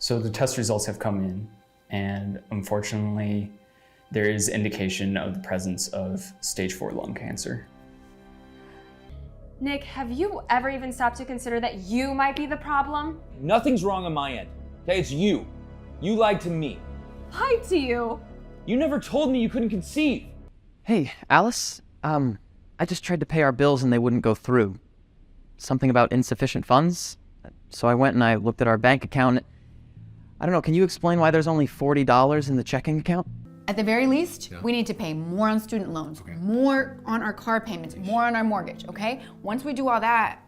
So the test results have come in, and unfortunately, there is indication of the presence of stage 4 lung cancer. Nick, have you ever even stopped to consider that you might be the problem? Nothing's wrong on my end. Okay, it's you. You lied to me. Lied to you? You never told me you couldn't conceive. Hey, Alice, I just tried to pay our bills and they wouldn't go through. Something about insufficient funds? So I went and I looked at our bank account. I don't know, can you explain why there's only $40 in the checking account? At the very least, we need to pay more on student loans, more on our car payments, more on our mortgage, okay? Once we do all that,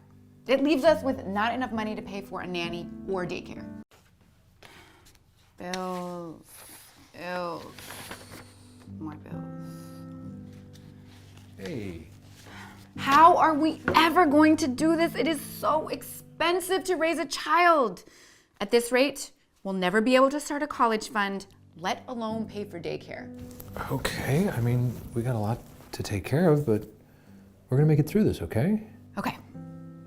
it leaves us with not enough money to pay for a nanny or daycare. Bills, more bills. Hey. How are we ever going to do this? It is so expensive to raise a child. At this rate, we'll never be able to start a college fund, let alone pay for daycare. Okay, I mean, we got a lot to take care of, but we're gonna make it through this, okay? Okay.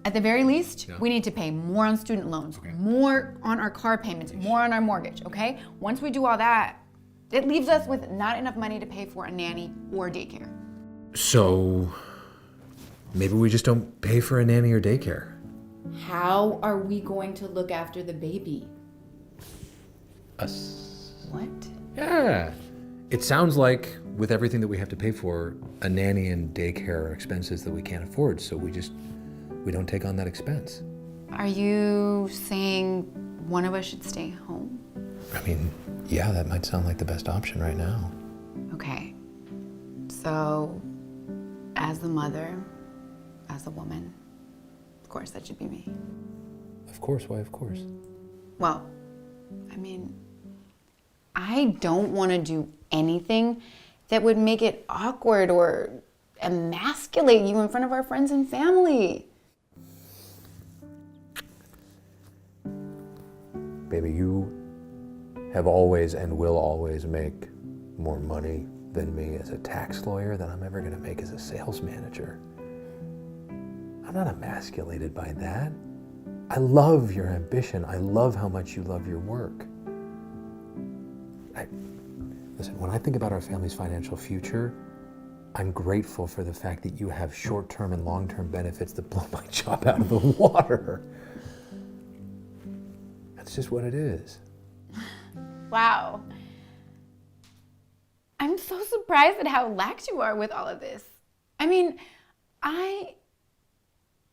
At the very least, we need to pay more on student loans, more on our car payments, more on our mortgage, okay? Once we do all that, it leaves us with not enough money to pay for a nanny or daycare. So, maybe we just don't pay for a nanny or daycare. How are we going to look after the baby? Us. What? Yeah. It sounds like with everything that we have to pay for, a nanny and daycare are expenses that we can't afford, so we don't take on that expense. Are you saying one of us should stay home? I mean, yeah, that might sound like the best option right now. Okay. So, as the mother, as a woman, of course that should be me. Of course, why of course? Well, I mean, I don't want to do anything that would make it awkward or emasculate you in front of our friends and family. Baby, you have always and will always make more money than me as a tax lawyer than I'm ever going to make as a sales manager. I'm not emasculated by that. I love your ambition. I love how much you love your work. Listen, when I think about our family's financial future, I'm grateful for the fact that you have short-term and long-term benefits that blow my job out of the water. That's just what it is. Wow. I'm so surprised at how lax you are with all of this. I mean, I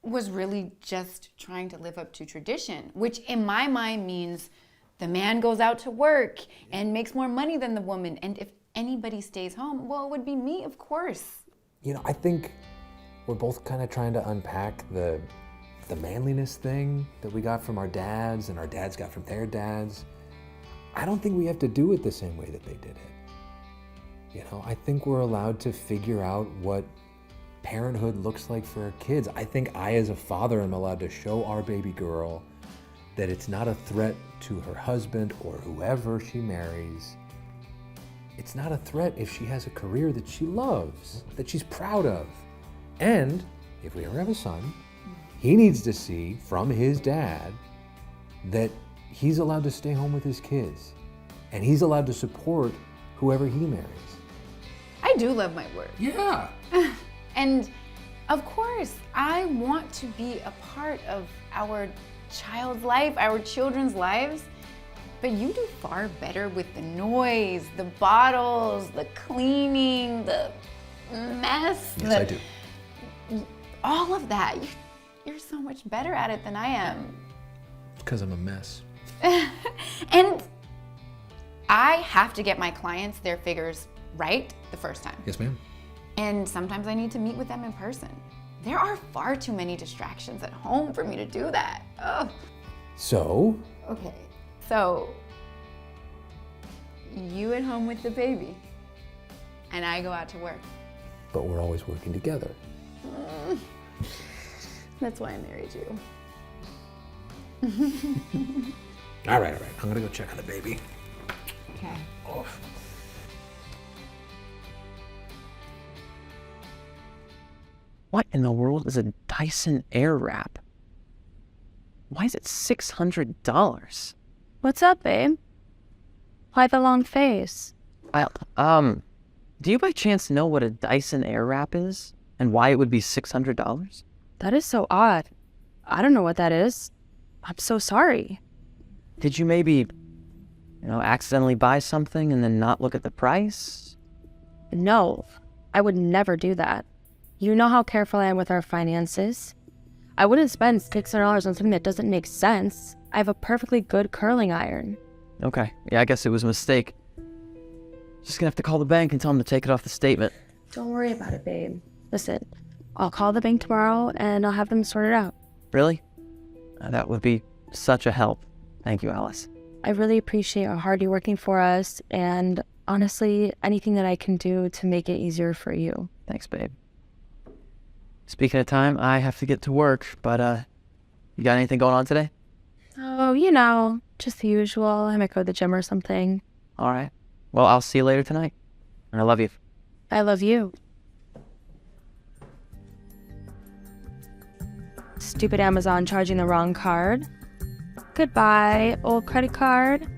was really just trying to live up to tradition, which in my mind means the man goes out to work and makes more money than the woman. And if anybody stays home, well, it would be me, of course. You know, I think we're both kind of trying to unpack the manliness thing that we got from our dads and our dads got from their dads. I don't think we have to do it the same way that they did it. You know, I think we're allowed to figure out what parenthood looks like for our kids. I think I, as a father, am allowed to show our baby girl that it's not a threat to her husband or whoever she marries. It's not a threat if she has a career that she loves, that she's proud of. And if we ever have a son, he needs to see from his dad that he's allowed to stay home with his kids and he's allowed to support whoever he marries. I do love my work. Yeah. And of course, I want to be a part of our child's life, our children's lives, but you do far better with the noise, the bottles, the cleaning, the mess. Yes, I do. All of that. You're so much better at it than I am. It's because I'm a mess. And I have to get my clients their figures right the first time. Yes, ma'am. And sometimes I need to meet with them in person. There are far too many distractions at home for me to do that. Ugh. So? Okay, so you at home with the baby, and I go out to work. But we're always working together. That's why I married you. All right. I'm gonna go check on the baby. Okay. Oh. What in the world is a Dyson Airwrap? Why is it $600? What's up, babe? Why the long face? Do you by chance know what a Dyson Airwrap is? And why it would be $600? That is so odd. I don't know what that is. I'm so sorry. Did you maybe, accidentally buy something and then not look at the price? No, I would never do that. You know how careful I am with our finances. I wouldn't spend $600 on something that doesn't make sense. I have a perfectly good curling iron. Okay, yeah, I guess it was a mistake. Just gonna have to call the bank and tell them to take it off the statement. Don't worry about it, babe. Listen, I'll call the bank tomorrow and I'll have them sort it out. Really? That would be such a help. Thank you, Alice. I really appreciate how hard you're working for us, and honestly, anything that I can do to make it easier for you. Thanks, babe. Speaking of time, I have to get to work, but you got anything going on today? Oh, just the usual. I might go to the gym or something. All right. Well, I'll see you later tonight. And I love you. I love you. Stupid Amazon charging the wrong card. Goodbye, old credit card.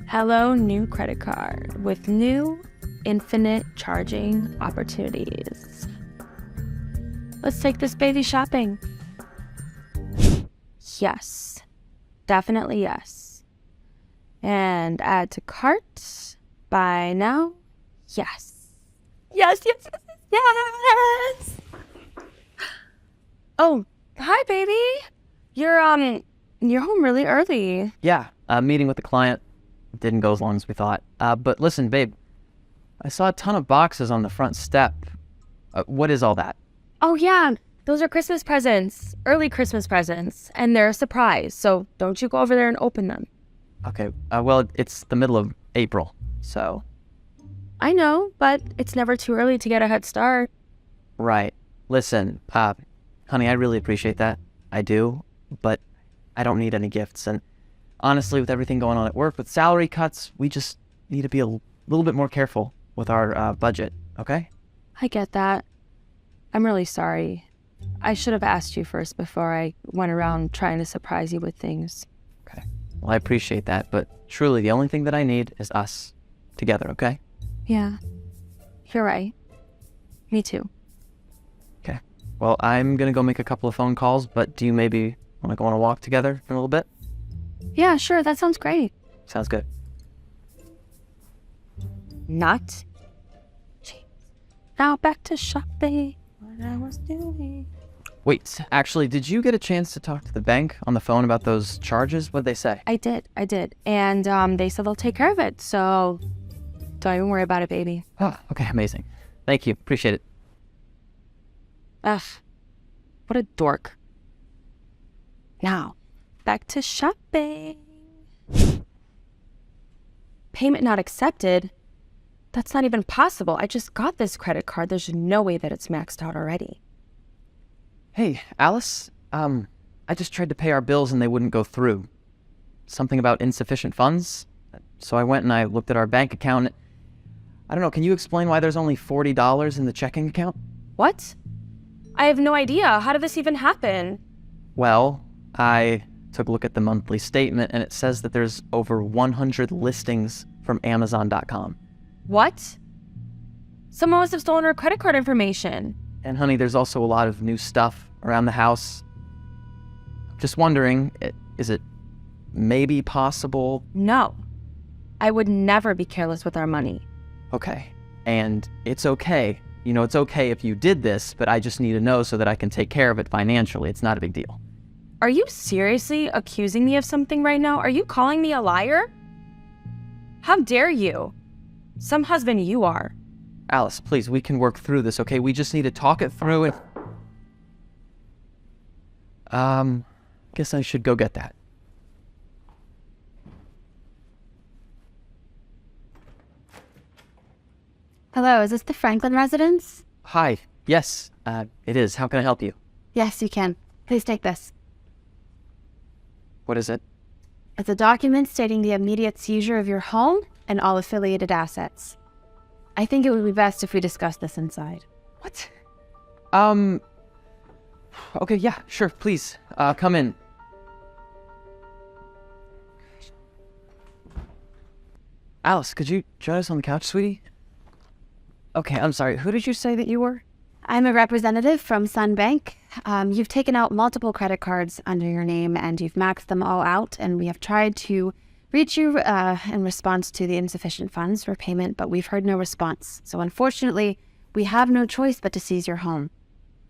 Hello, new credit card with new infinite charging opportunities. Let's take this baby shopping. Yes. Definitely yes. And add to cart. Buy now. Yes. Yes, yes, yes, yes. Oh, hi, baby. You're home really early. Yeah, meeting with the client didn't go as long as we thought. But listen, babe, I saw a ton of boxes on the front step. What is all that? Oh, yeah. Those are Christmas presents. Early Christmas presents. And they're a surprise. So don't you go over there and open them. Okay, well, it's the middle of April, so... I know, but it's never too early to get a head start. Right. Listen, honey, I really appreciate that. I do, but I don't need any gifts. And honestly, with everything going on at work, with salary cuts, we just need to be a little bit more careful with our budget, okay? I get that. I'm really sorry. I should have asked you first before I went around trying to surprise you with things. Okay. Well, I appreciate that, but truly the only thing that I need is us together, okay? Yeah. You're right. Me too. Okay. Well, I'm gonna go make a couple of phone calls, but do you maybe want to go on a walk together in a little bit? Yeah, sure. That sounds great. Sounds good. Not. Jeez. Now back to shopping. What I was doing. Wait, actually, did you get a chance to talk to the bank on the phone about those charges? What'd they say? I did. And they said they'll take care of it, so don't even worry about it, baby. Oh, okay, amazing. Thank you. Appreciate it. Ugh. What a dork. Now, back to shopping. Payment not accepted? That's not even possible. I just got this credit card. There's no way that it's maxed out already. Hey, Alice, I just tried to pay our bills and they wouldn't go through. Something about insufficient funds? So I went and I looked at our bank account. I don't know, can you explain why there's only $40 in the checking account? What? I have no idea. How did this even happen? Well, I took a look at the monthly statement and it says that there's over 100 listings from Amazon.com. What? Someone must have stolen our credit card information. And honey, there's also a lot of new stuff around the house. Just wondering, is it maybe possible? No. I would never be careless with our money. Okay. And it's okay. You know, it's okay if you did this, but I just need to know so that I can take care of it financially. It's not a big deal. Are you seriously accusing me of something right now? Are you calling me a liar? How dare you? Some husband you are. Alice, please, we can work through this, okay? We just need to talk it through and... guess I should go get that. Hello, is this the Franklin residence? Hi. Yes, it is. How can I help you? Yes, you can. Please take this. What is it? It's a document stating the immediate seizure of your home and all affiliated assets. I think it would be best if we discuss this inside. What? Okay, yeah, sure, please. Come in. Alice, could you join us on the couch, sweetie? Okay, I'm sorry. Who did you say that you were? I'm a representative from Sun Bank. You've taken out multiple credit cards under your name and you've maxed them all out, and we have tried to reach you in response to the insufficient funds for payment, but we've heard no response. So unfortunately, we have no choice but to seize your home.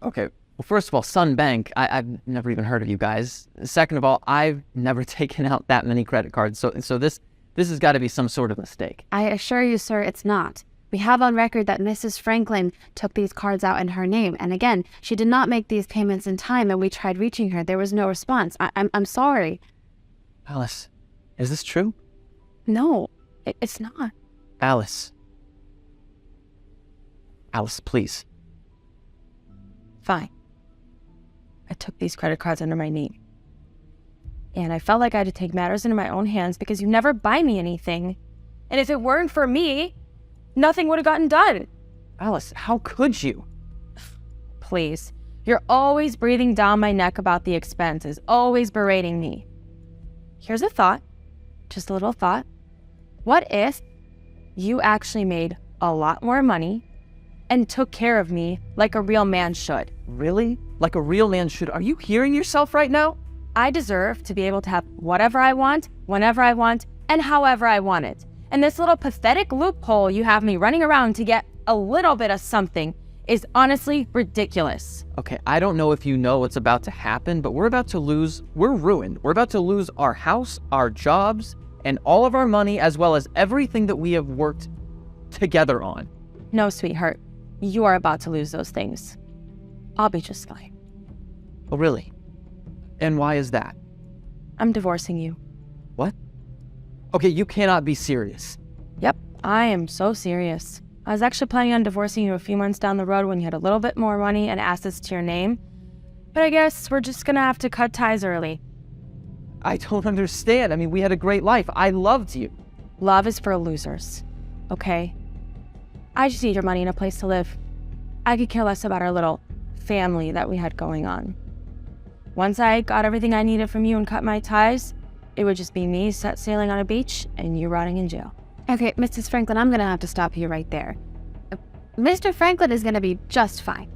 Okay. Well, first of all, Sun Bank, I've never even heard of you guys. Second of all, I've never taken out that many credit cards, so this has got to be some sort of mistake. I assure you, sir, it's not. We have on record that Mrs. Franklin took these cards out in her name, and again, she did not make these payments in time, and we tried reaching her. There was no response. I'm sorry. Alice, is this true? No, it's not. Alice. Alice, please. Fine. I took these credit cards under my name. And I felt like I had to take matters into my own hands because you never buy me anything. And if it weren't for me, nothing would have gotten done. Alice, how could you? Please. You're always breathing down my neck about the expenses, always berating me. Here's a thought, just a little thought. What if you actually made a lot more money and took care of me like a real man should? Really? Like a real man should? Are you hearing yourself right now? I deserve to be able to have whatever I want, whenever I want, and however I want it. And this little pathetic loophole you have me running around to get a little bit of something is honestly ridiculous. Okay, I don't know if you know what's about to happen, but we're ruined. We're about to lose our house, our jobs, and all of our money, as well as everything that we have worked together on. No, sweetheart, you are about to lose those things. I'll be just fine. Oh, really? And why is that? I'm divorcing you. What? Okay, you cannot be serious. Yep, I am so serious. I was actually planning on divorcing you a few months down the road when you had a little bit more money and assets to your name. But I guess we're just gonna have to cut ties early. I don't understand. I mean, we had a great life. I loved you. Love is for losers, okay? I just need your money and a place to live. I could care less about our little family that we had going on. Once I got everything I needed from you and cut my ties, it would just be me set sailing on a beach and you rotting in jail. Okay, Mrs. Franklin, I'm going to have to stop you right there. Mr. Franklin is going to be just fine.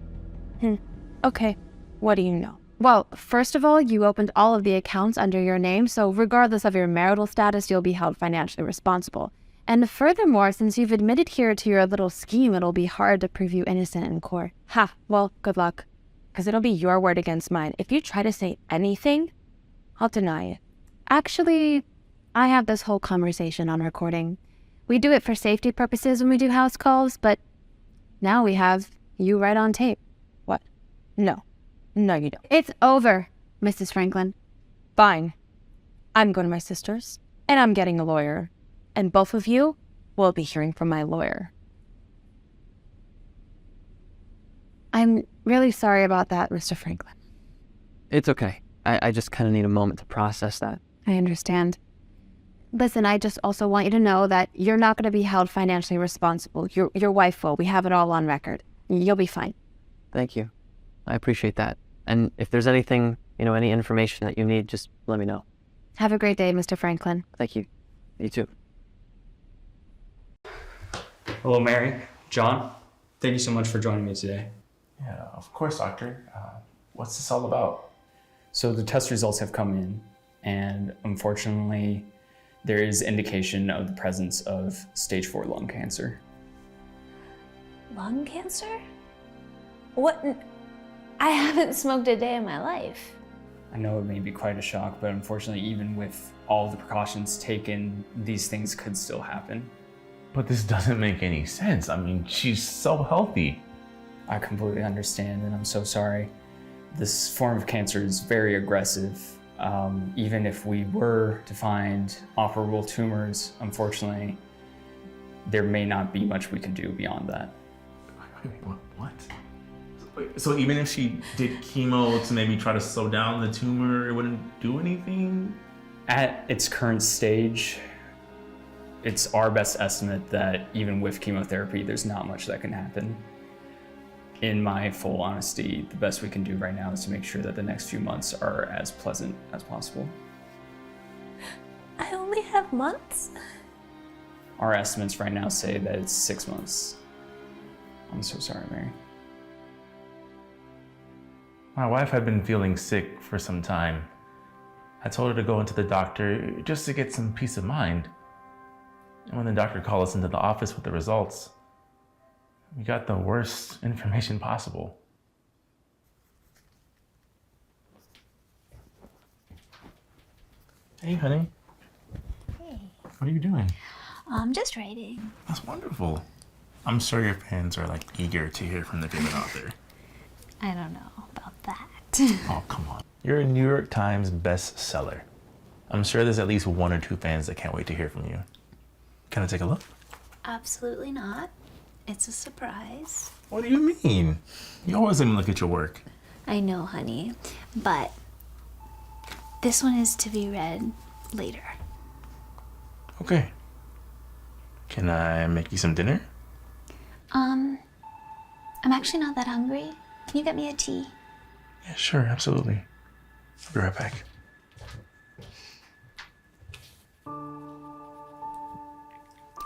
Okay, what do you know? Well, first of all, you opened all of the accounts under your name, so regardless of your marital status, you'll be held financially responsible. And furthermore, since you've admitted here to your little scheme, it'll be hard to prove you innocent in court. Ha, well, good luck. Because it'll be your word against mine. If you try to say anything, I'll deny it. Actually, I have this whole conversation on recording. We do it for safety purposes when we do house calls, but now we have you right on tape. What? No. No, you don't. It's over, Mrs. Franklin. Fine. I'm going to my sister's, and I'm getting a lawyer. And both of you will be hearing from my lawyer. I'm really sorry about that, Mr. Franklin. It's okay. I just kind of need a moment to process that. I understand. Listen, I just also want you to know that you're not going to be held financially responsible. Your wife will. We have it all on record. You'll be fine. Thank you. I appreciate that. And if there's anything, any information that you need, just let me know. Have a great day, Mr. Franklin. Thank you. You too. Hello, Mary. John, thank you so much for joining me today. Yeah, of course, doctor. What's this all about? So the test results have come in, and unfortunately, there is indication of the presence of stage 4 lung cancer. Lung cancer? What? I haven't smoked a day in my life. I know it may be quite a shock, but unfortunately, even with all the precautions taken, these things could still happen. But this doesn't make any sense. I mean, she's so healthy. I completely understand, and I'm so sorry. This form of cancer is very aggressive. Even if we were to find operable tumors, unfortunately, there may not be much we can do beyond that. Wait, what? So even if she did chemo to maybe try to slow down the tumor, it wouldn't do anything? At its current stage, it's our best estimate that even with chemotherapy, there's not much that can happen. In my full honesty, the best we can do right now is to make sure that the next few months are as pleasant as possible. I only have months? our estimates right now say that it's 6 months. I'm so sorry, Mary. My wife had been feeling sick for some time. I told her to go into the doctor just to get some peace of mind. And when the doctor called us into the office with the results, we got the worst information possible. Hey, honey. Hey. What are you doing? I'm just writing. That's wonderful. I'm sure your fans are like eager to hear from their favorite author. I don't know about that. Oh, come on. You're a New York Times bestseller. I'm sure there's at least 1 or 2 fans that can't wait to hear from you. Can I take a look? Absolutely not. It's a surprise. What do you mean? You always let me look at your work. I know, honey, but this one is to be read later. Okay. Can I make you some dinner? I'm actually not that hungry. Can you get me a tea? Yeah, sure, absolutely. I'll be right back.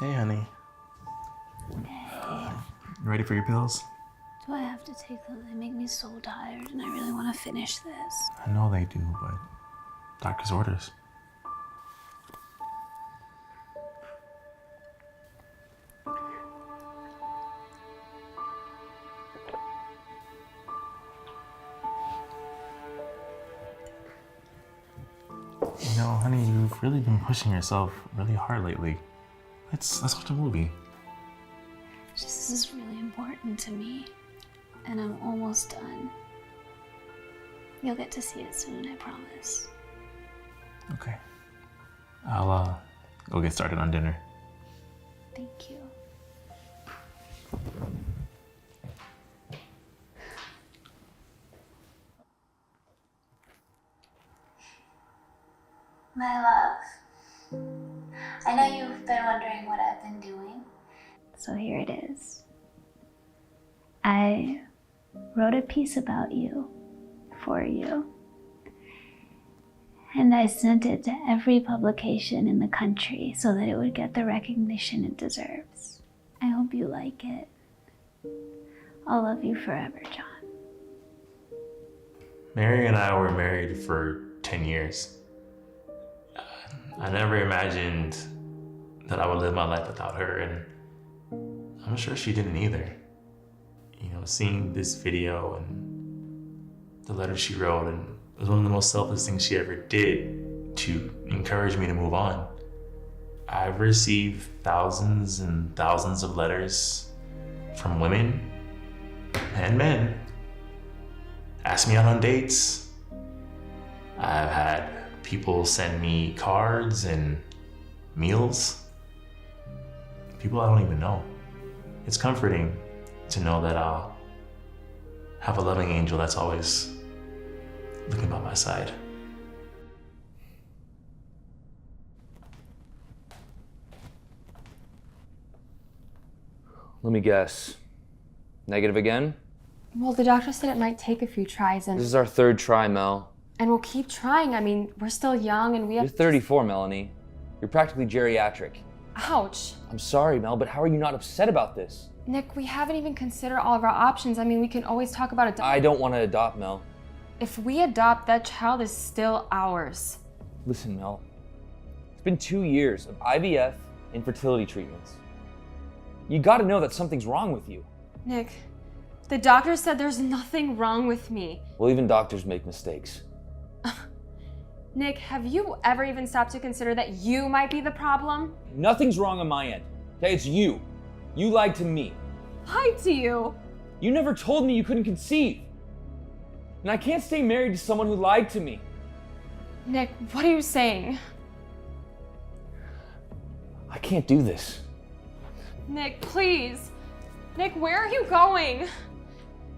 Hey, honey. You ready for your pills? Do I have to take those? They make me so tired and I really want to finish this. I know they do, but doctor's orders. You know, honey, you've really been pushing yourself really hard lately. Let's watch a movie. This is really important to me, and I'm almost done. You'll get to see it soon, I promise. Okay. I'll go get started on dinner. Thank you. My love, I know you've been wondering what I've been doing. So here it is. I wrote a piece about you, for you. And I sent it to every publication in the country so that it would get the recognition it deserves. I hope you like it. I'll love you forever, John. Mary and I were married for 10 years. I never imagined that I would live my life without her, and I'm sure she didn't either. You know, seeing this video and the letter she wrote, and it was one of the most selfless things she ever did to encourage me to move on. I've received thousands and thousands of letters from women and men. Ask me out on dates. I've had people send me cards and meals. People I don't even know. It's comforting to know that I'll have a loving angel that's always looking by my side. Let me guess. Negative again? Well, the doctor said it might take a few tries and... This is our 3rd try, Mel. And we'll keep trying. I mean, we're still young and we have... You're 34, Melanie. You're practically geriatric. Ouch. I'm sorry, Mel, but how are you not upset about this? Nick, we haven't even considered all of our options. I mean, we can always talk about adoption. I don't want to adopt, Mel. If we adopt, that child is still ours. Listen, Mel. It's been 2 years of IVF and fertility treatments. You gotta know that something's wrong with you. Nick, the doctor said there's nothing wrong with me. Well, even doctors make mistakes. Nick, have you ever even stopped to consider that you might be the problem? Nothing's wrong on my end. Okay, it's you. You lied to me. Lied to you? You never told me you couldn't conceive. And I can't stay married to someone who lied to me. Nick, what are you saying? I can't do this. Nick, please. Nick, where are you going?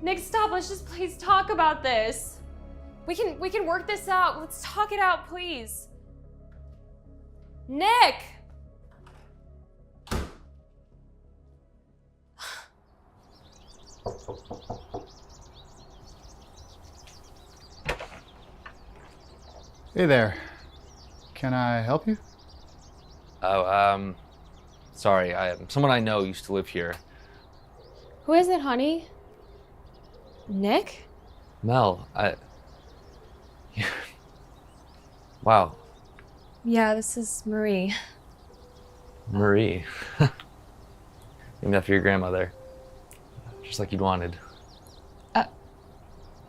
Nick, stop. Let's just please talk about this. We can work this out. Let's talk it out, please. Nick! Hey there. Can I help you? Oh, Sorry, someone I know used to live here. Who is it, honey? Nick? Mel, Wow, Yeah, this is Marie. Marie. Named after your grandmother. Just like you'd wanted.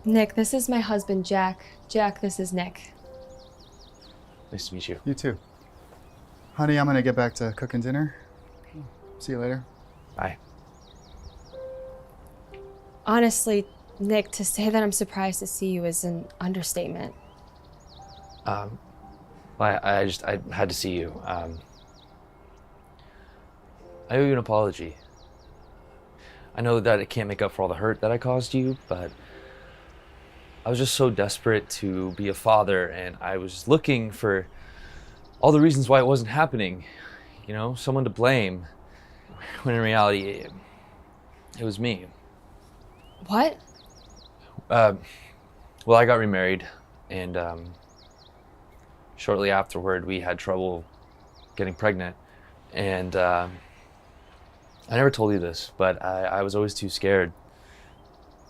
Nick, this is my husband, Jack. Jack, this is Nick. Nice to meet you. You too. Honey, I'm gonna get back to cooking dinner. See you later. Bye. Honestly, Nick, to say that I'm surprised to see you is an understatement. Well, I had to see you. I owe you an apology. I know that it can't make up for all the hurt that I caused you, but I was just so desperate to be a father, and I was looking for all the reasons why it wasn't happening. You know, someone to blame, when in reality, it was me. What? Well, I got remarried, and shortly afterward, we had trouble getting pregnant. And I never told you this, but I was always too scared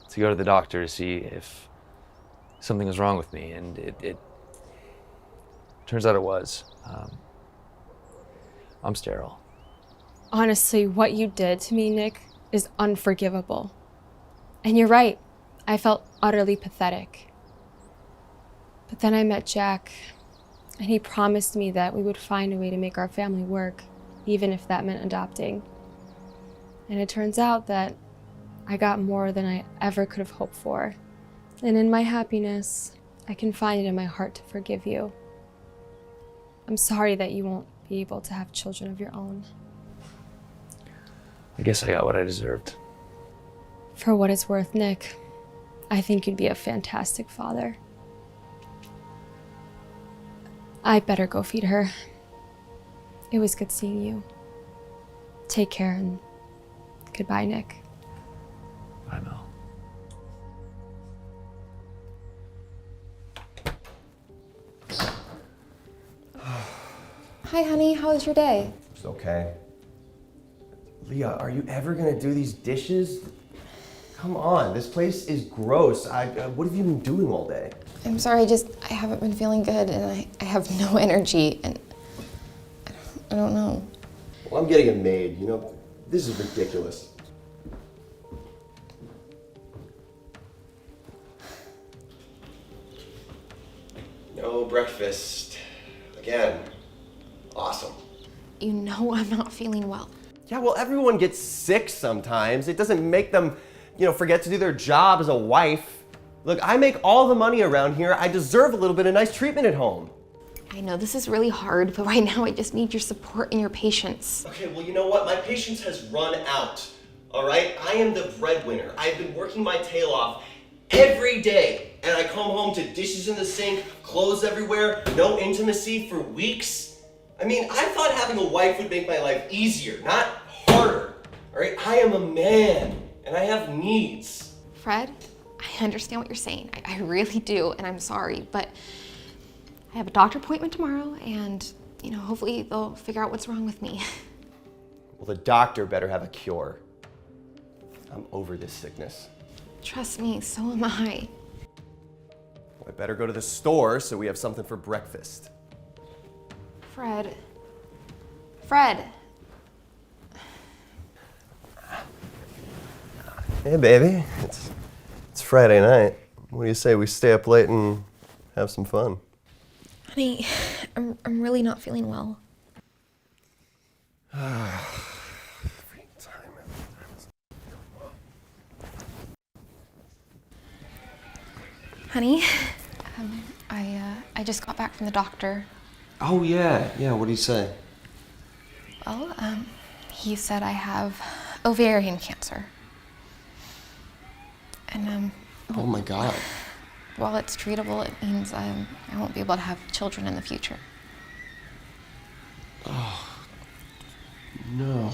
to go to the doctor to see if something was wrong with me, and it turns out it was. I'm sterile. Honestly, what you did to me, Nick, is unforgivable. And you're right, I felt utterly pathetic. But then I met Jack, and he promised me that we would find a way to make our family work, even if that meant adopting. And it turns out that I got more than I ever could have hoped for. And in my happiness, I can find it in my heart to forgive you. I'm sorry that you won't be able to have children of your own. I guess I got what I deserved. For what it's worth, Nick, I think you'd be a fantastic father. I better go feed her. It was good seeing you. Take care, and goodbye, Nick. Bye, Mel. Hi, honey. How was your day? It's okay. Leah, are you ever gonna do these dishes? Come on, this place is gross. What have you been doing all day? I'm sorry, I haven't been feeling good and I have no energy and I don't know. Well, I'm getting a maid, you know? This is ridiculous. No breakfast. Again. Awesome. You know I'm not feeling well. Yeah, well, everyone gets sick sometimes. It doesn't make them, forget to do their job as a wife. Look, I make all the money around here. I deserve a little bit of nice treatment at home. I know this is really hard, but right now I just need your support and your patience. Okay, well, you know what? My patience has run out, all right? I am the breadwinner. I've been working my tail off every day, and I come home to dishes in the sink, clothes everywhere, no intimacy for weeks. I mean, I thought having a wife would make my life easier, not harder, all right? I am a man, and I have needs. Fred, I understand what you're saying. I really do, and I'm sorry, but I have a doctor appointment tomorrow, and, hopefully they'll figure out what's wrong with me. Well, the doctor better have a cure. I'm over this sickness. Trust me, so am I. Well, I better go to the store so we have something for breakfast. Fred. Fred. Hey, baby. It's Friday night. What do you say we stay up late and have some fun? Honey, I'm really not feeling well. Honey, I just got back from the doctor. Oh, yeah. Yeah, what did he say? Well, he said I have ovarian cancer. And, Oh, my God. while it's treatable, it means I won't be able to have children in the future. Oh, no.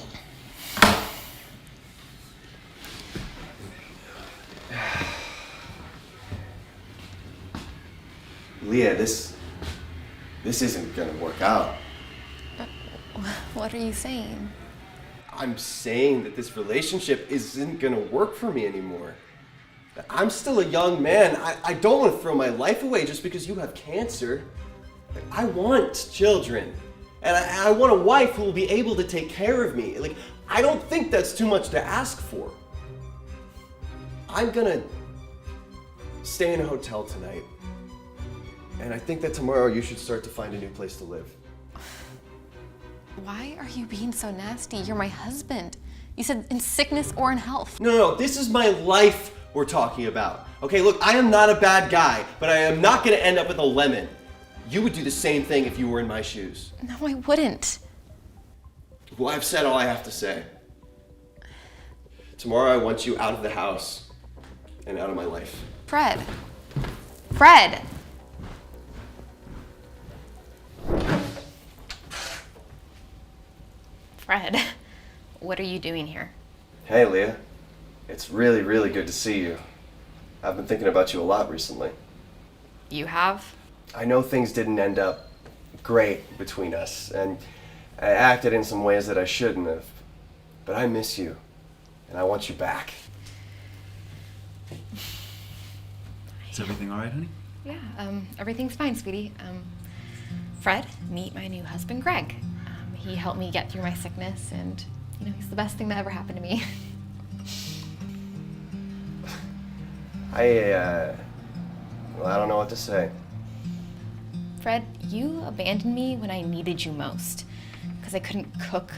Leah, this isn't gonna work out. What are you saying? I'm saying that this relationship isn't gonna work for me anymore. I'm still a young man. I don't want to throw my life away just because you have cancer. Like, I want children. And I want a wife who will be able to take care of me. Like, I don't think that's too much to ask for. I'm gonna stay in a hotel tonight. And I think that tomorrow you should start to find a new place to live. Why are you being so nasty? You're my husband. You said in sickness or in health. No, this is my life we're talking about. Okay, look, I am not a bad guy, but I am not gonna end up with a lemon. You would do the same thing if you were in my shoes. No, I wouldn't. Well, I've said all I have to say. Tomorrow I want you out of the house and out of my life. Fred. Fred! Fred, what are you doing here? Hey, Leah. It's really, really good to see you. I've been thinking about you a lot recently. You have? I know things didn't end up great between us, and I acted in some ways that I shouldn't have. But I miss you, and I want you back. Is everything all right, honey? Yeah, everything's fine, sweetie. Fred, meet my new husband, Greg. He helped me get through my sickness, and he's the best thing that ever happened to me. Well, I don't know what to say. Fred, you abandoned me when I needed you most, because I couldn't cook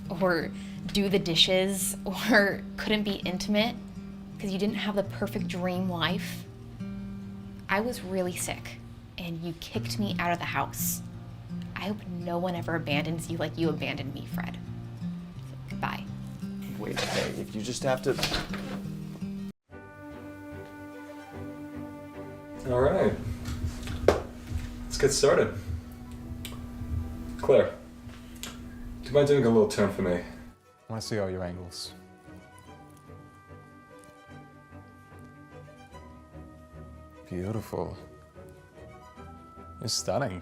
or do the dishes or couldn't be intimate because you didn't have the perfect dream life. I was really sick, and you kicked me out of the house. I hope no one ever abandons you like you abandoned me, Fred. So, goodbye. Wait, hey, if you just have to... All right, let's get started. Claire, do you mind doing a little turn for me? I want to see all your angles. Beautiful. You're stunning.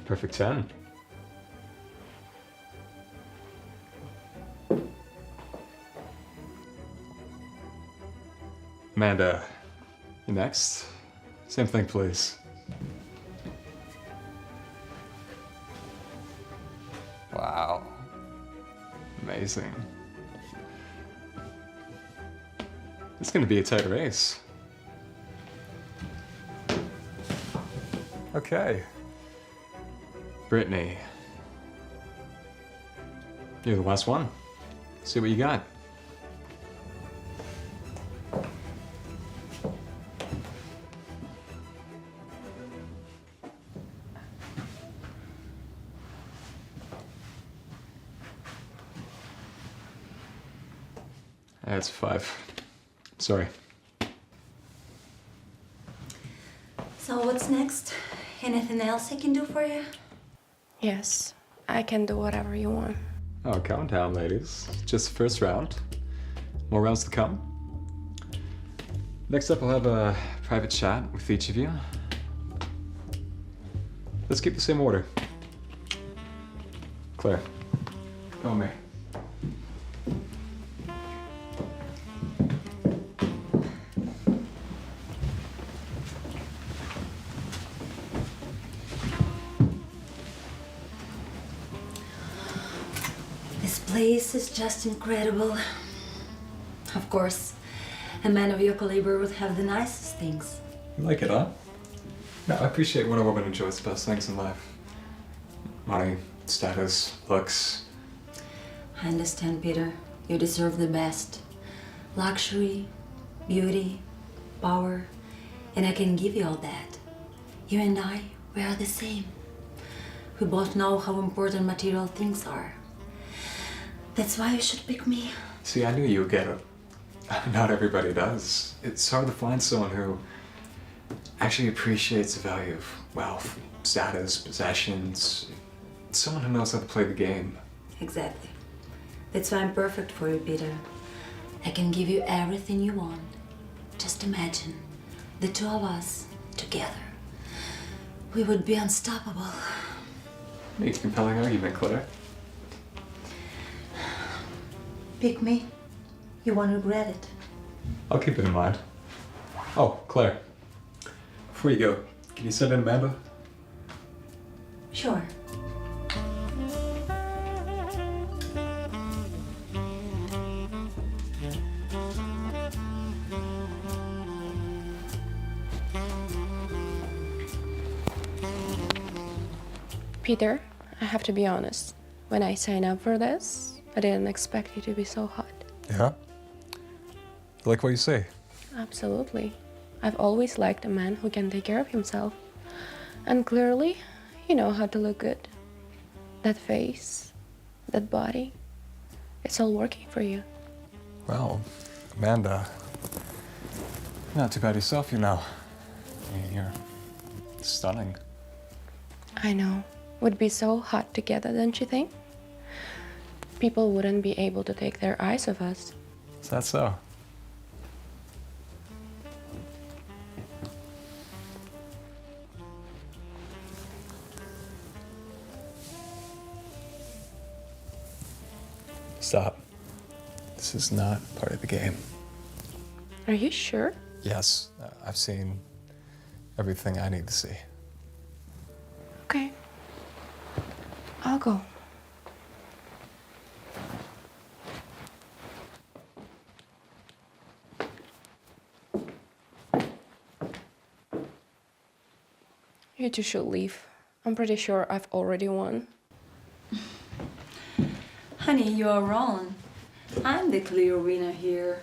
Perfect 10. Amanda, you next. Same thing, please. Wow. Amazing. It's gonna be a tight race. Okay. Brittany. You're the last one. See what you got. That's 5. Sorry. So what's next? Anything else I can do for you? Yes, I can do whatever you want. Oh, calm down, ladies. Just the first round. More rounds to come. Next up, I'll have a private chat with each of you. Let's keep the same order. Claire, go on me. This place is just incredible. Of course, a man of your caliber would have the nicest things. You like it, huh? No, I appreciate when a woman enjoys the best things in life. Money, status, looks. I understand, Peter. You deserve the best. Luxury, beauty, power, and I can give you all that. You and I, we are the same. We both know how important material things are. That's why you should pick me. See, I knew you would get it. Not everybody does. It's hard to find someone who actually appreciates the value of wealth, status, possessions. Someone who knows how to play the game. Exactly. That's why I'm perfect for you, Peter. I can give you everything you want. Just imagine the two of us together. We would be unstoppable. Make a compelling argument, Claire. Pick me. You won't regret it. I'll keep it in mind. Oh, Claire. Before you go, can you send in Amanda? Sure. Peter, I have to be honest. When I signed up for this, I didn't expect you to be so hot. Yeah? I like what you say. Absolutely. I've always liked a man who can take care of himself. And clearly, you know how to look good. That face, that body, it's all working for you. Well, Amanda, you're not too bad yourself, you know. I mean, you're stunning. I know. Would be so hot together, don't you think? People wouldn't be able to take their eyes off us. Is that so? Stop. This is not part of the game. Are you sure? Yes, I've seen everything I need to see. Okay. I'll go. You two should leave. I'm pretty sure I've already won. Honey, you are wrong. I'm the clear winner here.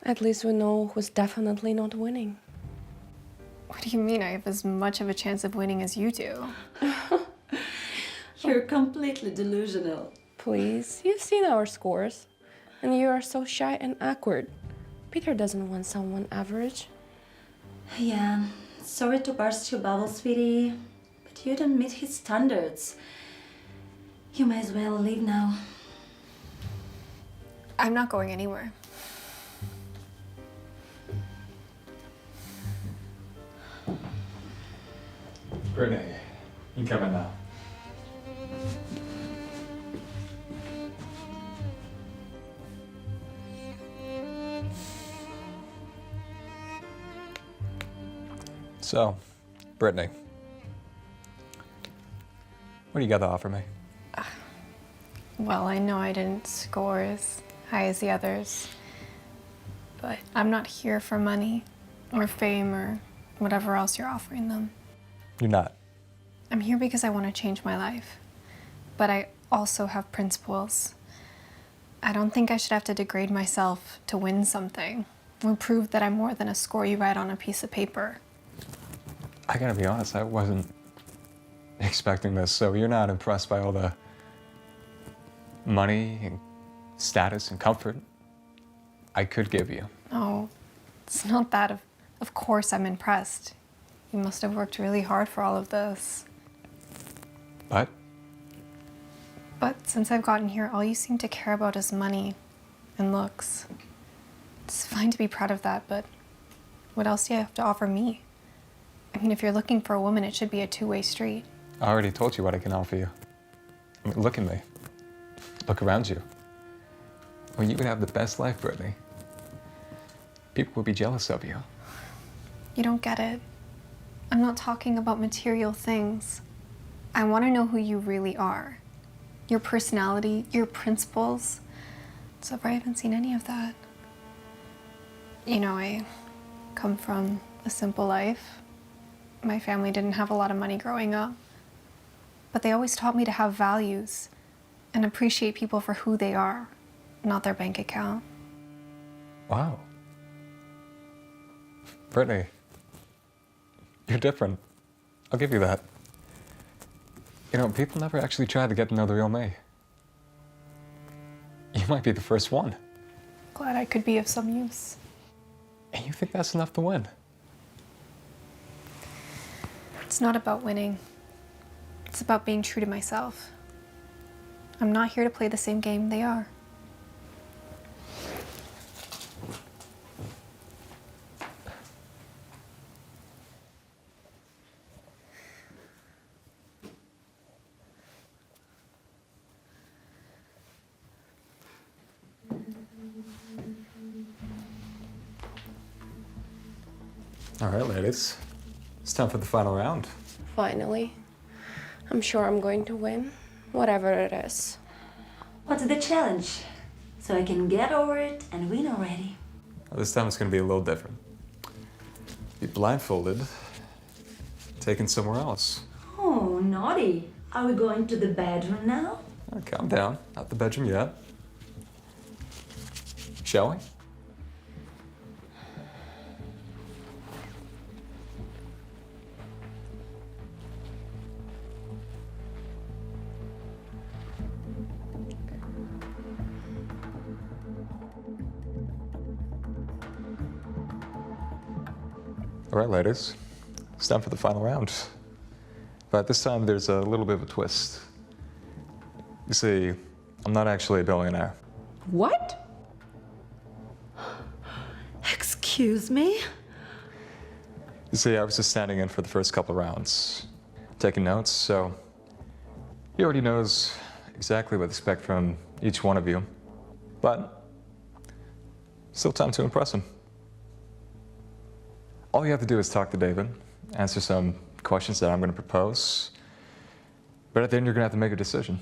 At least we know who's definitely not winning. What do you mean I have as much of a chance of winning as you do? You're completely delusional. Please, you've seen our scores. And you are so shy and awkward. Peter doesn't want someone average. Yeah, sorry to burst your bubble, sweetie, but you don't meet his standards. You may as well leave now. I'm not going anywhere. Brittany, you come in now. So, Brittany, what do you got to offer me? Well, I know I didn't score as high as the others, but I'm not here for money or fame or whatever else you're offering them. You're not. I'm here because I want to change my life, but I also have principles. I don't think I should have to degrade myself to win something or prove that I'm more than a score you write on a piece of paper. I gotta be honest, I wasn't expecting this, so you're not impressed by all the money and status and comfort I could give you. No, it's not that. Of course I'm impressed. You must have worked really hard for all of this. But? But since I've gotten here, all you seem to care about is money and looks. It's fine to be proud of that, but what else do you have to offer me? I mean, if you're looking for a woman, it should be a two-way street. I already told you what I can offer you. I mean, look at me. Look around you. I mean, you could have the best life, Brittany. People would be jealous of you. You don't get it. I'm not talking about material things. I want to know who you really are. Your personality, your principles. So far, I haven't seen any of that. You know, I come from a simple life. My family didn't have a lot of money growing up. But they always taught me to have values and appreciate people for who they are, not their bank account. Wow. Brittany, you're different. I'll give you that. You know, people never actually try to get to know the real me. You might be the first one. Glad I could be of some use. And you think that's enough to win? It's not about winning. It's about being true to myself. I'm not here to play the same game they are. All right, ladies. It's time for the final round. Finally. I'm sure I'm going to win, whatever it is. What's the challenge? So I can get over it and win already. This time it's going to be a little different. Be blindfolded, taken somewhere else. Oh, naughty. Are we going to the bedroom now? Oh, calm down. Not the bedroom yet. Shall we? All right, ladies. It's time for the final round. But this time there's a little bit of a twist. You see, I'm not actually a billionaire. What? Excuse me? You see, I was just standing in for the first couple of rounds, taking notes, so he already knows exactly what to expect from each one of you. But still time to impress him. All you have to do is talk to David, answer some questions that I'm going to propose, but at the end you're going to have to make a decision.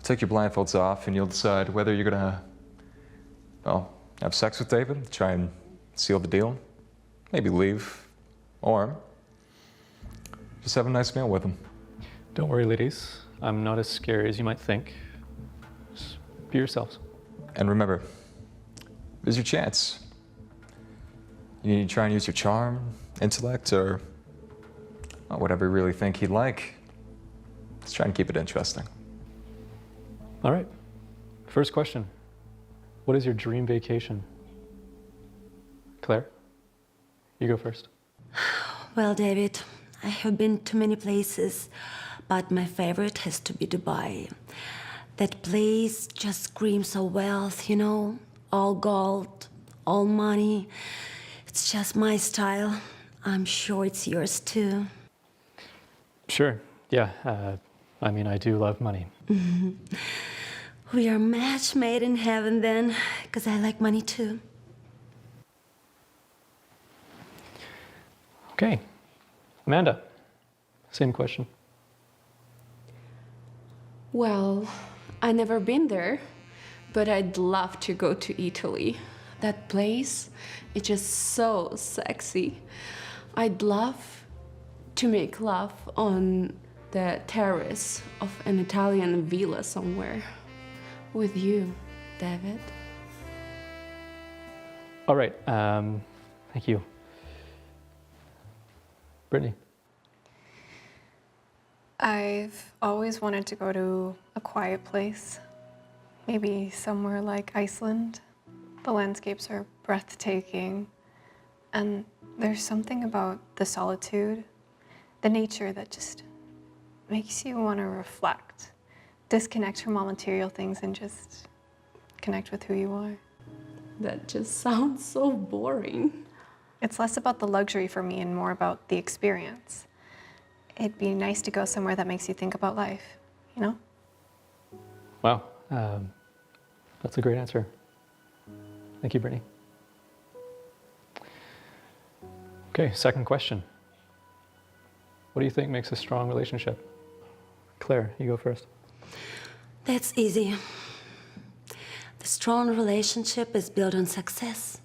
Take your blindfolds off and you'll decide whether you're going to, well, have sex with David, try and seal the deal, maybe leave, or just have a nice meal with him. Don't worry, ladies. I'm not as scary as you might think. Just be yourselves. And remember, this is your chance. You need to try and use your charm, intellect, or whatever you really think he'd like. Let's try and keep it interesting. All right. First question. What is your dream vacation? Claire, you go first. Well, David, I have been to many places, but my favorite has to be Dubai. That place just screams of wealth, you know? All gold, all money. It's just my style. I'm sure it's yours too. Sure. Yeah. I mean, I do love money. We are match made in heaven then, because I like money too. Okay. Amanda, same question. Well, I've never been there, but I'd love to go to Italy. That place, it's just so sexy. I'd love to make love on the terrace of an Italian villa somewhere with you, David. All right. Thank you. Brittany. I've always wanted to go to a quiet place, maybe somewhere like Iceland. The landscapes are breathtaking, and there's something about the solitude, the nature that just makes you want to reflect, disconnect from all material things and just connect with who you are. That just sounds so boring. It's less about the luxury for me and more about the experience. It'd be nice to go somewhere that makes you think about life, you know? Wow. That's a great answer. Thank you, Brittany. Okay, second question. What do you think makes a strong relationship? Claire, you go first. That's easy. The strong relationship is built on success.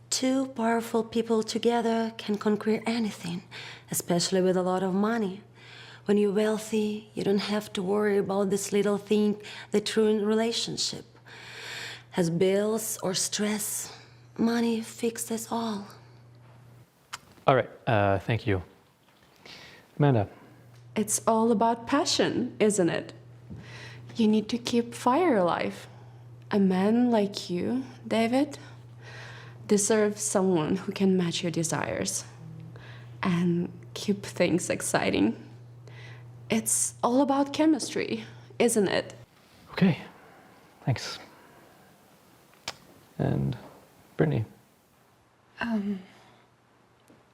Two powerful people together can conquer anything, especially with a lot of money. When you're wealthy, you don't have to worry about this little thing that ruins relationship. As bills or stress, money fixes all. All right, thank you. Amanda. It's all about passion, isn't it? You need to keep fire alive. A man like you, David, deserves someone who can match your desires and keep things exciting. It's all about chemistry, isn't it? Okay, thanks. And Brittany.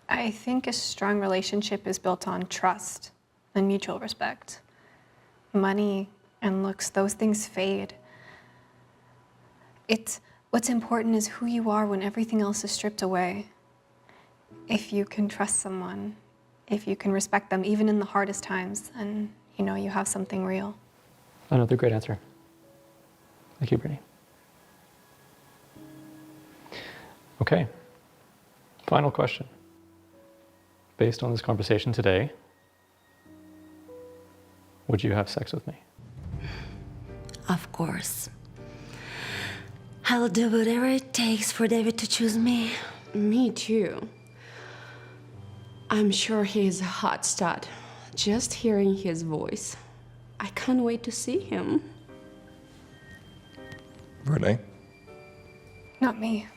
I think a strong relationship is built on trust and mutual respect. Money and looks, those things fade. What's important is who you are when everything else is stripped away. If you can trust someone, if you can respect them, even in the hardest times, then you know you have something real. Another great answer. Thank you, Brittany. Okay, final question. Based on this conversation today, would you have sex with me? Of course. I'll do whatever it takes for David to choose me. Me too. I'm sure he's a hot stud. Just hearing his voice. I can't wait to see him. Renee? Not me.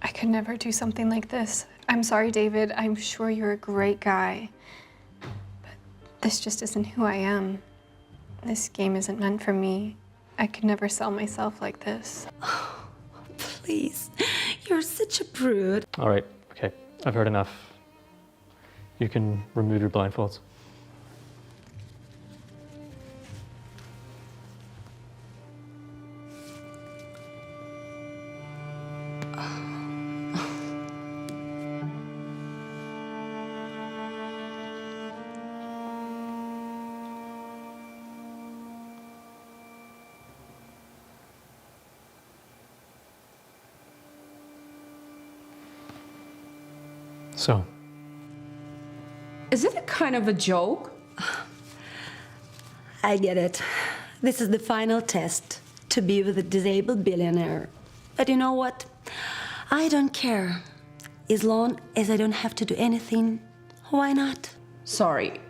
I could never do something like this. I'm sorry, David. I'm sure you're a great guy. But this just isn't who I am. This game isn't meant for me. I could never sell myself like this. Oh, please. You're such a prude. All right, okay, I've heard enough. You can remove your blindfolds. So, is it a kind of a joke? I get it. This is the final test to be with a disabled billionaire. But you know what? I don't care. As long as I don't have to do anything, why not? Sorry,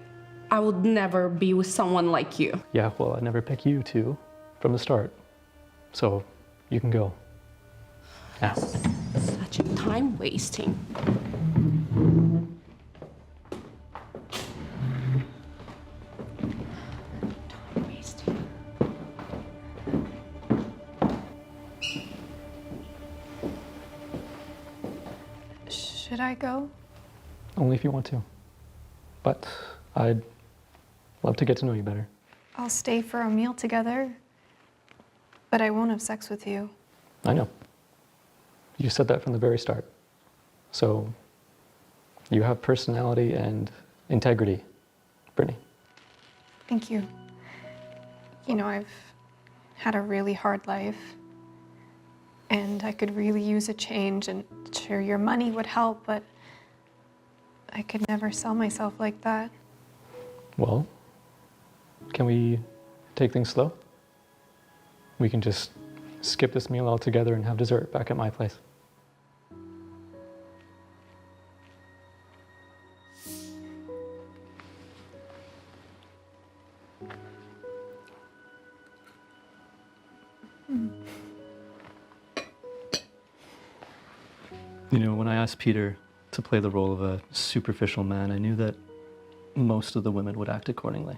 I would never be with someone like you. yeah, well, I never pick you two from the start. So, you can go. Now. Such a time wasting. Should I go? Only if you want to. But I'd love to get to know you better. I'll stay for a meal together, but I won't have sex with you. I know. You said that from the very start. So, you have personality and integrity, Brittany. Thank you. You know, I've had a really hard life, and I could really use a change, and sure, your money would help, but I could never sell myself like that. Well, can we take things slow? We can just skip this meal altogether and have dessert back at my place. You know, when I asked Peter to play the role of a superficial man, I knew that most of the women would act accordingly.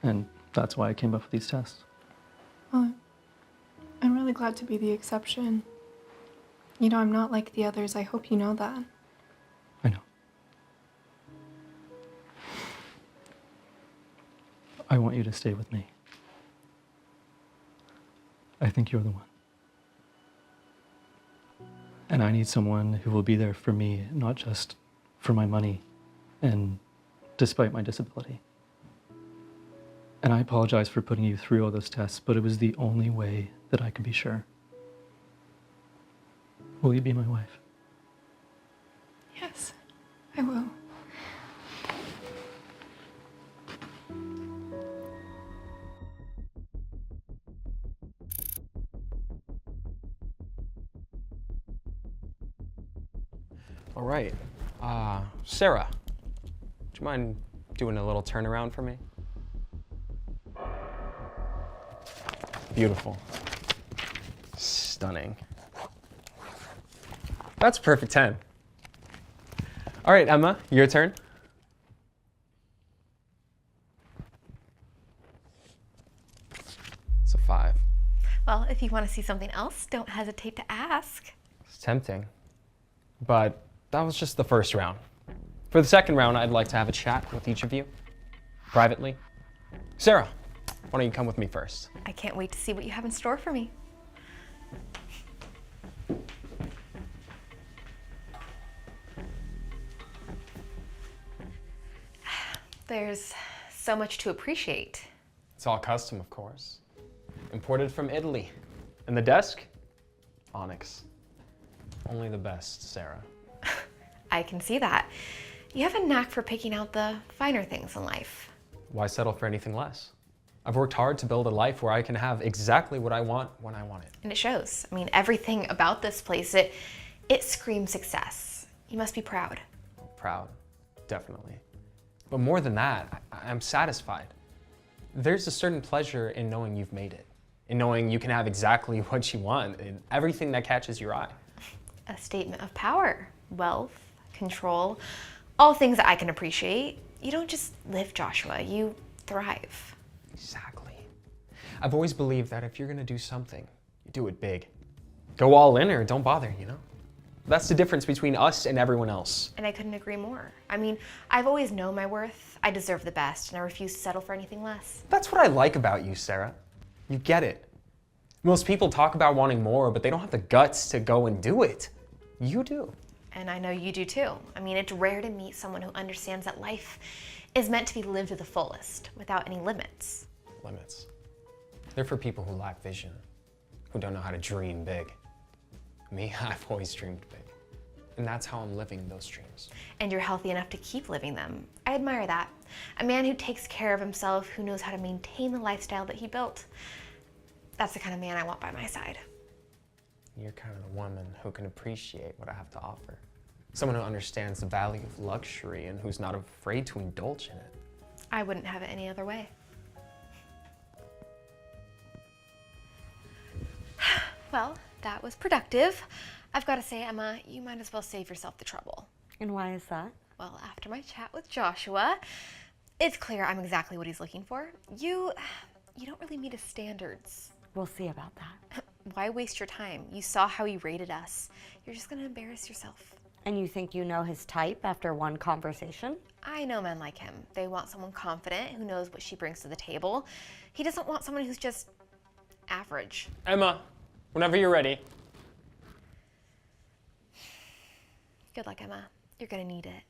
And that's why I came up with these tests. Well, I'm really glad to be the exception. You know, I'm not like the others. I hope you know that. I know. I want you to stay with me. I think you're the one. And I need someone who will be there for me, not just for my money and despite my disability. And I apologize for putting you through all those tests, but it was the only way that I could be sure. Will you be my wife? Yes, I will. All right. Sarah, would you mind doing a little turnaround for me? Beautiful. Stunning. That's a perfect 10. All right, Emma, your turn. It's a 5. Well, if you want to see something else, don't hesitate to ask. It's tempting. But that was just the first round. For the second round, I'd like to have a chat with each of you, privately. Sarah, why don't you come with me first? I can't wait to see what you have in store for me. There's so much to appreciate. It's all custom, of course. Imported from Italy. And the desk? Onyx. Only the best, Sarah. I can see that. You have a knack for picking out the finer things in life. Why settle for anything less? I've worked hard to build a life where I can have exactly what I want when I want it. And it shows. I mean, everything about this place, it screams success. You must be proud. Proud, definitely. But more than that, I'm satisfied. There's a certain pleasure in knowing you've made it, in knowing you can have exactly what you want and everything that catches your eye. A statement of power, wealth, control, all things that I can appreciate. You don't just live, Joshua, you thrive. Exactly. I've always believed that if you're gonna do something, you do it big. Go all in or don't bother, you know? That's the difference between us and everyone else. And I couldn't agree more. I mean, I've always known my worth. I deserve the best, and I refuse to settle for anything less. That's what I like about you, Sarah. You get it. Most people talk about wanting more, but they don't have the guts to go and do it. You do. And I know you do too. I mean, it's rare to meet someone who understands that life is meant to be lived to the fullest, without any limits. Limits. They're for people who lack vision, who don't know how to dream big. Me, I've always dreamed big. And that's how I'm living those dreams. And you're healthy enough to keep living them. I admire that. A man who takes care of himself, who knows how to maintain the lifestyle that he built. That's the kind of man I want by my side. You're kind of the woman who can appreciate what I have to offer. Someone who understands the value of luxury and who's not afraid to indulge in it. I wouldn't have it any other way. Well, that was productive. I've got to say, Emma, you might as well save yourself the trouble. And why is that? Well, after my chat with Joshua, it's clear I'm exactly what he's looking for. You don't really meet his standards. We'll see about that. Why waste your time? You saw how he rated us. You're just gonna embarrass yourself. And you think you know his type after one conversation? I know men like him. They want someone confident who knows what she brings to the table. He doesn't want someone who's just average. Emma, whenever you're ready. Good luck, Emma. You're gonna need it.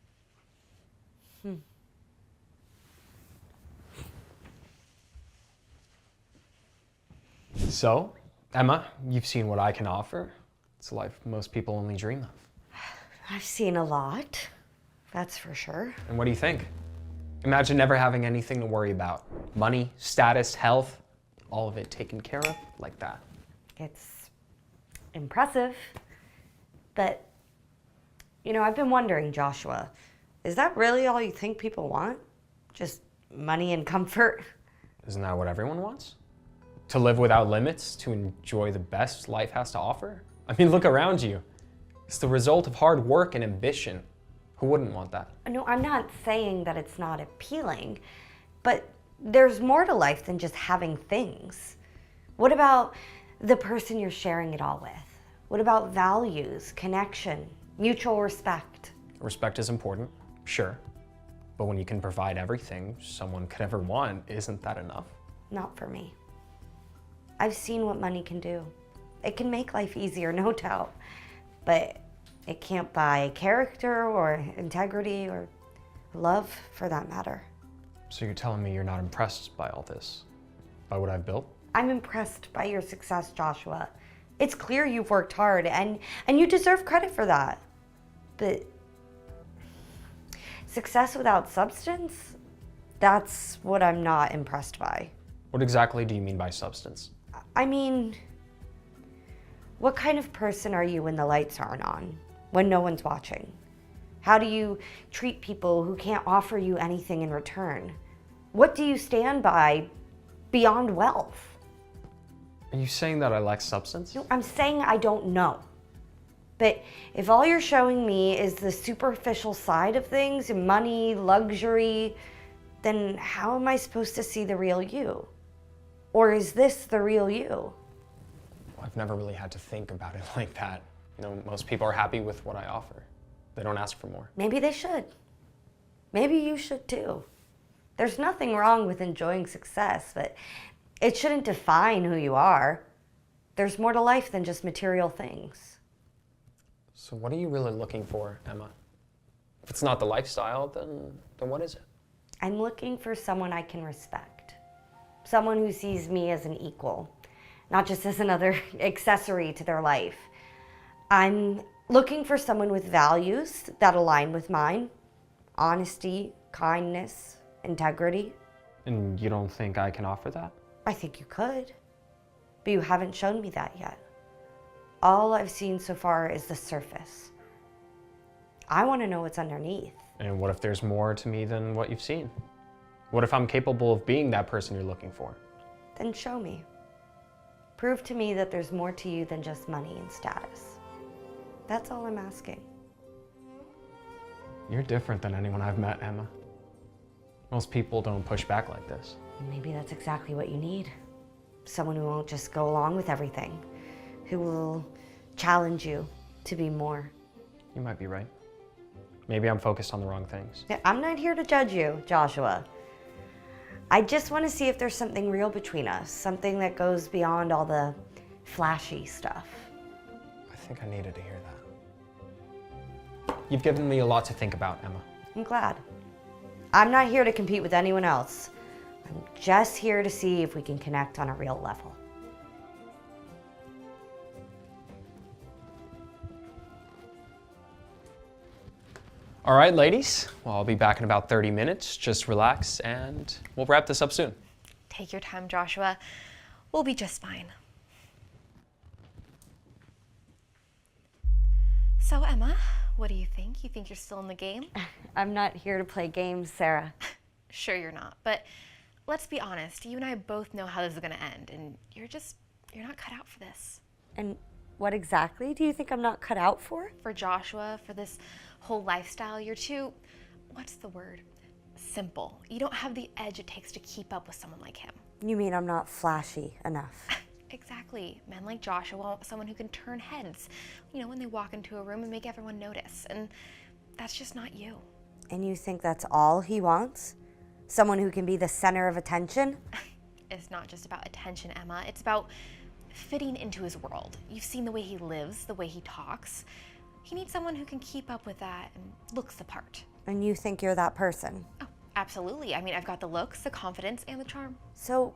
So, Emma, you've seen what I can offer. It's a life most people only dream of. I've seen a lot, that's for sure. And what do you think? Imagine never having anything to worry about. Money, status, health, all of it taken care of like that. It's impressive, but, you know, I've been wondering, Joshua, is that really all you think people want? Just money and comfort? Isn't that what everyone wants? To live without limits, to enjoy the best life has to offer? I mean, look around you. It's the result of hard work and ambition. Who wouldn't want that? No, I'm not saying that it's not appealing, but there's more to life than just having things. What about the person you're sharing it all with? What about values, connection, mutual respect? Respect is important, sure. But when you can provide everything someone could ever want, isn't that enough? Not for me. I've seen what money can do. It can make life easier, no doubt, but it can't buy character or integrity or love for that matter. So you're telling me you're not impressed by all this? By what I've built? I'm impressed by your success, Joshua. It's clear you've worked hard and you deserve credit for that. But success without substance, that's what I'm not impressed by. What exactly do you mean by substance? I mean, what kind of person are you when the lights aren't on, when no one's watching? How do you treat people who can't offer you anything in return? What do you stand by beyond wealth? Are you saying that I lack substance? No, I'm saying I don't know. But if all you're showing me is the superficial side of things, money, luxury, then how am I supposed to see the real you? Or is this the real you? I've never really had to think about it like that. You know, most people are happy with what I offer. They don't ask for more. Maybe they should. Maybe you should too. There's nothing wrong with enjoying success, but it shouldn't define who you are. There's more to life than just material things. So what are you really looking for, Emma? If it's not the lifestyle, then what is it? I'm looking for someone I can respect. Someone who sees me as an equal, not just as another accessory to their life. I'm looking for someone with values that align with mine. Honesty, kindness, integrity. And you don't think I can offer that? I think you could, but you haven't shown me that yet. All I've seen so far is the surface. I want to know what's underneath. And what if there's more to me than what you've seen? What if I'm capable of being that person you're looking for? Then show me. Prove to me that there's more to you than just money and status. That's all I'm asking. You're different than anyone I've met, Emma. Most people don't push back like this. Maybe that's exactly what you need. Someone who won't just go along with everything, who will challenge you to be more. You might be right. Maybe I'm focused on the wrong things. I'm not here to judge you, Joshua. I just want to see if there's something real between us, something that goes beyond all the flashy stuff. I think I needed to hear that. You've given me a lot to think about, Emma. I'm glad. I'm not here to compete with anyone else. I'm just here to see if we can connect on a real level. All right, ladies. Well, I'll be back in about 30 minutes. Just relax and we'll wrap this up soon. Take your time, Joshua. We'll be just fine. So, Emma, what do you think? You think you're still in the game? I'm not here to play games, Sarah. Sure you're not, but let's be honest. You and I both know how this is gonna end, and you're not cut out for this. And what exactly do you think I'm not cut out for? For Joshua, for this whole lifestyle, you're too, what's the word? Simple. You don't have the edge it takes to keep up with someone like him. You mean I'm not flashy enough? Exactly. Men like Joshua want someone who can turn heads, you know, when they walk into a room and make everyone notice. And that's just not you. And you think that's all he wants? Someone who can be the center of attention? It's not just about attention, Emma. It's about fitting into his world. You've seen the way he lives, the way he talks. He needs someone who can keep up with that and looks the part. And you think you're that person? Oh, absolutely. I mean, I've got the looks, the confidence, and the charm. So,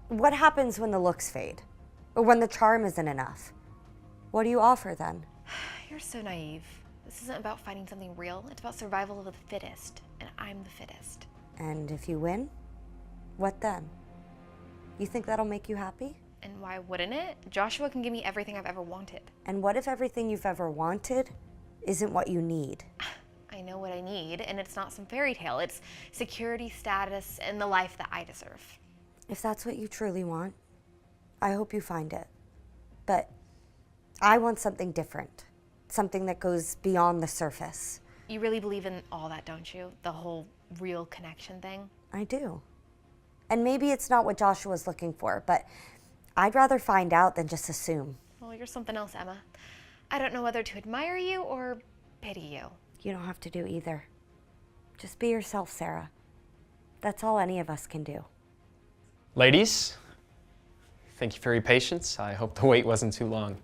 what happens when the looks fade? Or when the charm isn't enough? What do you offer then? You're so naive. This isn't about finding something real. It's about survival of the fittest, and I'm the fittest. And if you win, what then? You think that'll make you happy? And why wouldn't it? Joshua can give me everything I've ever wanted. And what if everything you've ever wanted isn't what you need? I know what I need, and it's not some fairy tale. It's security, status, and the life that I deserve. If that's what you truly want, I hope you find it. But I want something different. Something that goes beyond the surface. You really believe in all that, don't you? The whole real connection thing? I do. And maybe it's not what Joshua's looking for, but I'd rather find out than just assume. Well, you're something else, Emma. I don't know whether to admire you or pity you. You don't have to do either. Just be yourself, Sarah. That's all any of us can do. Ladies, thank you for your patience. I hope the wait wasn't too long.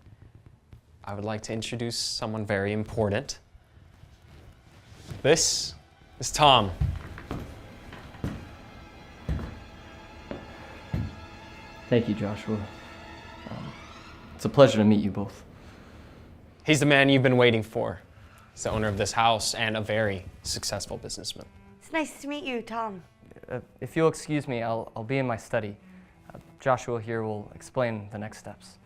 I would like to introduce someone very important. This is Tom. Thank you, Joshua. It's a pleasure to meet you both. He's the man you've been waiting for. He's the owner of this house and a very successful businessman. It's nice to meet you, Tom. If you'll excuse me, I'll be in my study. Joshua here will explain the next steps.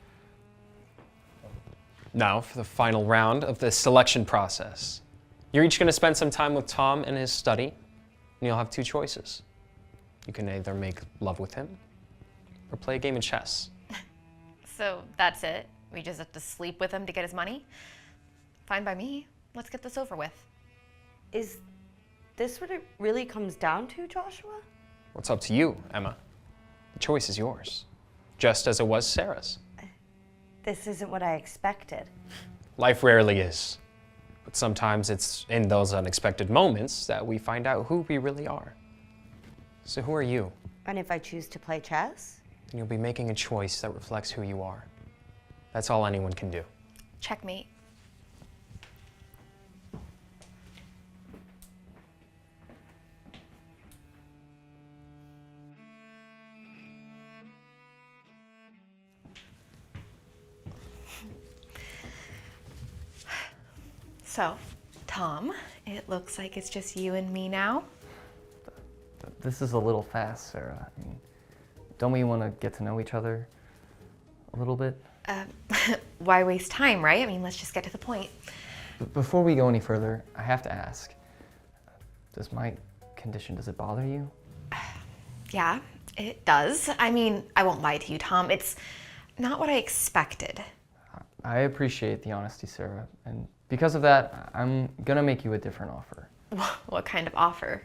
Now for the final round of the selection process. You're each going to spend some time with Tom in his study, and you'll have two choices. You can either make love with him or play a game of chess. So that's it? We just have to sleep with him to get his money? Fine by me. Let's get this over with. Is this what it really comes down to, Joshua? Well, it's up to you, Emma. The choice is yours, just as it was Sarah's. This isn't what I expected. Life rarely is, but sometimes it's in those unexpected moments that we find out who we really are. So who are you? And if I choose to play chess? And you'll be making a choice that reflects who you are. That's all anyone can do. Checkmate. So, Tom, it looks like it's just you and me now. This is a little fast, Sarah. I mean, don't we want to get to know each other a little bit? Why waste time, right? I mean, let's just get to the point. Before we go any further, I have to ask, does my condition, does it bother you? Yeah, it does. I mean, I won't lie to you, Tom. It's not what I expected. I appreciate the honesty, Sarah, and because of that, I'm gonna make you a different offer. What kind of offer?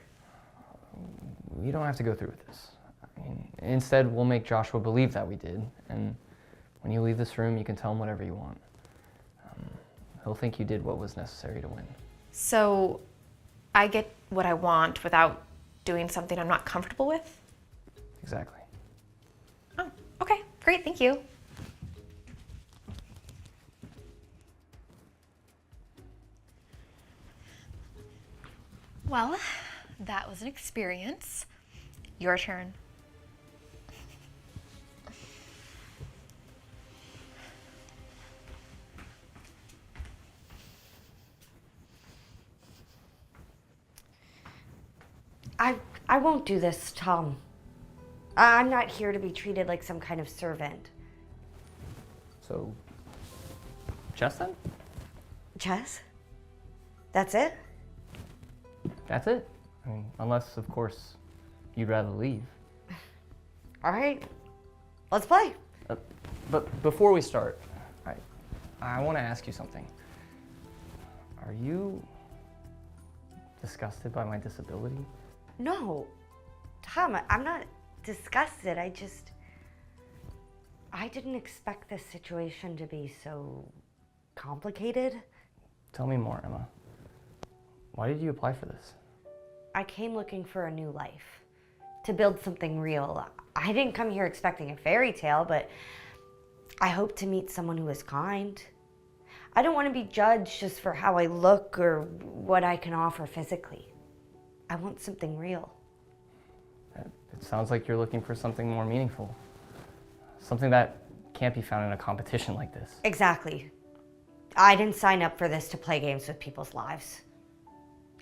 You don't have to go through with this. I mean, instead, we'll make Joshua believe that we did, and when you leave this room, you can tell him whatever you want. He'll think you did what was necessary to win. So, I get what I want without doing something I'm not comfortable with? Exactly. Oh, okay, great, thank you. Well, that was an experience. Your turn. I won't do this, Tom. I'm not here to be treated like some kind of servant. So, chess then? Chess? That's it? That's it. I mean, unless, of course, you'd rather leave. All right, let's play. But before we start, I want to ask you something. Are you disgusted by my disability? No, Tom, I'm not disgusted. I didn't expect this situation to be so complicated. Tell me more, Emma. Why did you apply for this? I came looking for a new life, to build something real. I didn't come here expecting a fairy tale, but I hope to meet someone who is kind. I don't want to be judged just for how I look or what I can offer physically. I want something real. It sounds like you're looking for something more meaningful. Something that can't be found in a competition like this. Exactly. I didn't sign up for this to play games with people's lives.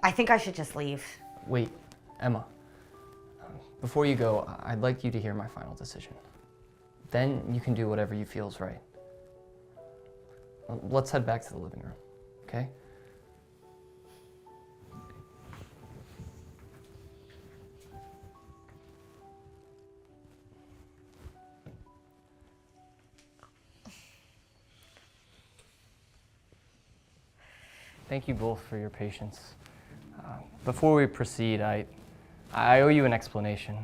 I think I should just leave. Wait, Emma. Before you go, I'd like you to hear my final decision. Then you can do whatever you feel is right. Let's head back to the living room, okay? Thank you both for your patience. Before we proceed, I owe you an explanation.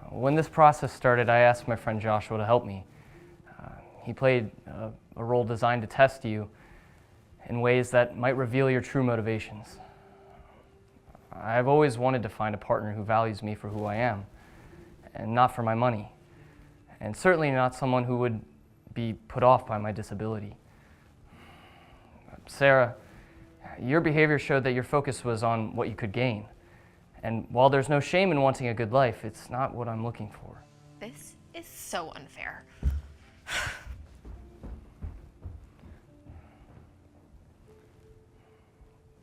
When this process started, I asked my friend Joshua to help me. He played a role designed to test you in ways that might reveal your true motivations. I've always wanted to find a partner who values me for who I am, and not for my money, and certainly not someone who would be put off by my disability. Sarah, your behavior showed that your focus was on what you could gain. And while there's no shame in wanting a good life, it's not what I'm looking for. This is so unfair.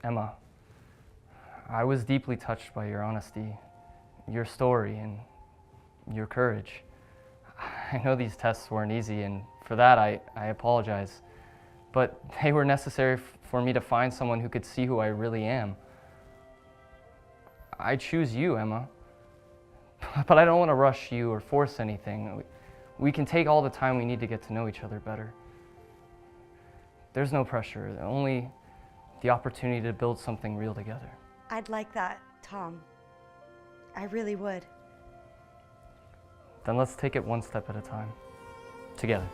Emma, I was deeply touched by your honesty, your story, and your courage. I know these tests weren't easy, and for that I apologize. But they were necessary for me to find someone who could see who I really am. I choose you, Emma. But I don't want to rush you or force anything. We can take all the time we need to get to know each other better. There's no pressure, only the opportunity to build something real together. I'd like that, Tom. I really would. Then let's take it one step at a time, together.